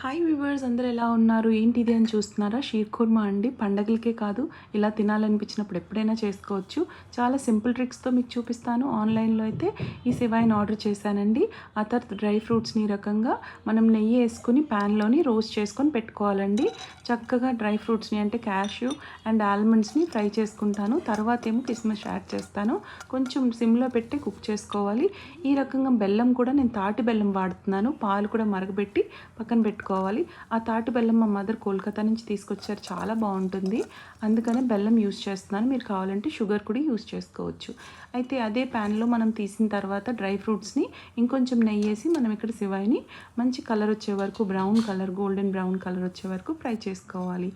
Hi viewers, అందరూ ఎలా ఉన్నారు? ఏంటిది అని చూస్తున్నారా? షీర్ కుర్మా అండి. పండగలకే కాదు, ఇలా తినాలనిపించినప్పుడు ఎప్పుడైనా చేసుకోవచ్చు. చాలా సింపుల్ ట్రిక్స్తో మీకు చూపిస్తాను. ఆన్లైన్లో అయితే ఈ సెవైని ఆర్డర్ చేశానండి. ఆ తర్వాత డ్రై ఫ్రూట్స్ని ఈ రకంగా మనం నెయ్యి వేసుకుని ప్యాన్లోని రోస్ట్ చేసుకొని పెట్టుకోవాలండి. చక్కగా డ్రై ఫ్రూట్స్ని అంటే క్యాష్యూ అండ్ ఆల్మండ్స్ని ఫ్రై చేసుకుంటాను. తర్వాత ఏమో కిస్మిస్ యాడ్ చేస్తాను. కొంచెం సిమ్లో పెట్టి కుక్ చేసుకోవాలి. ఈ రకంగా బెల్లం కూడా నేను తాటి బెల్లం వాడుతున్నాను. పాలు కూడా మరగబెట్టి పక్కన పెట్టుకోవాలి. ఆ తాటి బెల్లం మా మదర్ కోల్కతా నుంచి తీసుకొచ్చారు, చాలా బాగుంటుంది. అందుకనే బెల్లం యూస్ చేస్తున్నాను. మీరు కావాలంటే షుగర్ కూడా యూస్ చేసుకోవచ్చు. అయితే అదే ప్యాన్లో మనం తీసిన తర్వాత డ్రై ఫ్రూట్స్ని ఇంకొంచెం నెయ్యి వేసి మనం ఇక్కడ సివాయిని మంచి కలర్ వచ్చే వరకు, brown colour, golden brown colour వచ్చే వరకు ఫ్రై చేసుకోవాలి.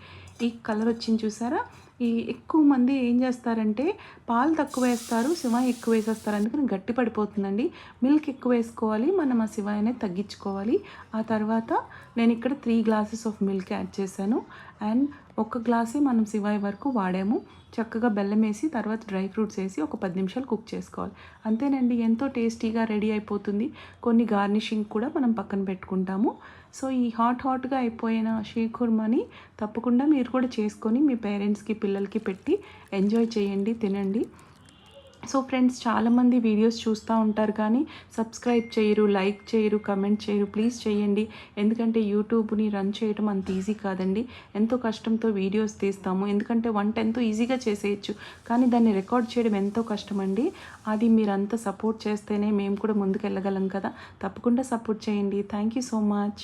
ఈ కలర్ వచ్చింది చూసారా? ఈ ఎక్కువ మంది ఏం చేస్తారంటే పాలు తక్కువ వేస్తారు, సివాయి ఎక్కువ వేసేస్తారు. అందుకని గట్టి పడిపోతుందండి. మిల్క్ ఎక్కువ వేసుకోవాలి, మనం ఆ సివాయి అనేది తగ్గించుకోవాలి. ఆ తర్వాత నేను ఇక్కడ 3 గ్లాసెస్ ఆఫ్ మిల్క్ యాడ్ చేశాను. అండ్ 1 గ్లాసే మనం సివాయి వరకు వాడాము. చక్కగా బెల్లం వేసి తర్వాత డ్రై ఫ్రూట్స్ వేసి ఒక 10 నిమిషాలు కుక్ చేసుకోవాలి. అంతేనండి, ఎంతో టేస్టీగా రెడీ అయిపోతుంది. కొన్ని గార్నిషింగ్ కూడా మనం పక్కన పెట్టుకుంటాము. సో ఈ హాట్గా అయిపోయిన షీర్ కుర్మాని తప్పకుండా మీరు కూడా చేసుకొని మీ పేరెంట్స్కి, పిల్లలకి పెట్టి ఎంజాయ్ చేయండి, తినండి. సో ఫ్రెండ్స్, చాలామంది వీడియోస్ చూస్తూ ఉంటారు కానీ సబ్స్క్రైబ్ చేయరు, లైక్ చేయరు, కమెంట్ చేయరు. ప్లీజ్ చేయండి. ఎందుకంటే యూట్యూబ్ని రన్ చేయడం అంత ఈజీ కాదండి. ఎంతో కష్టంతో వీడియోస్ తీస్తాము. ఎందుకంటే వంట ఎంతో ఈజీగా చేసేయచ్చు, కానీ దాన్ని రికార్డ్ చేయడం ఎంతో కష్టమండి. అది మీరంతా సపోర్ట్ చేస్తేనే మేము కూడా ముందుకు వెళ్ళగలం కదా. తప్పకుండా సపోర్ట్ చేయండి. Thank you so much.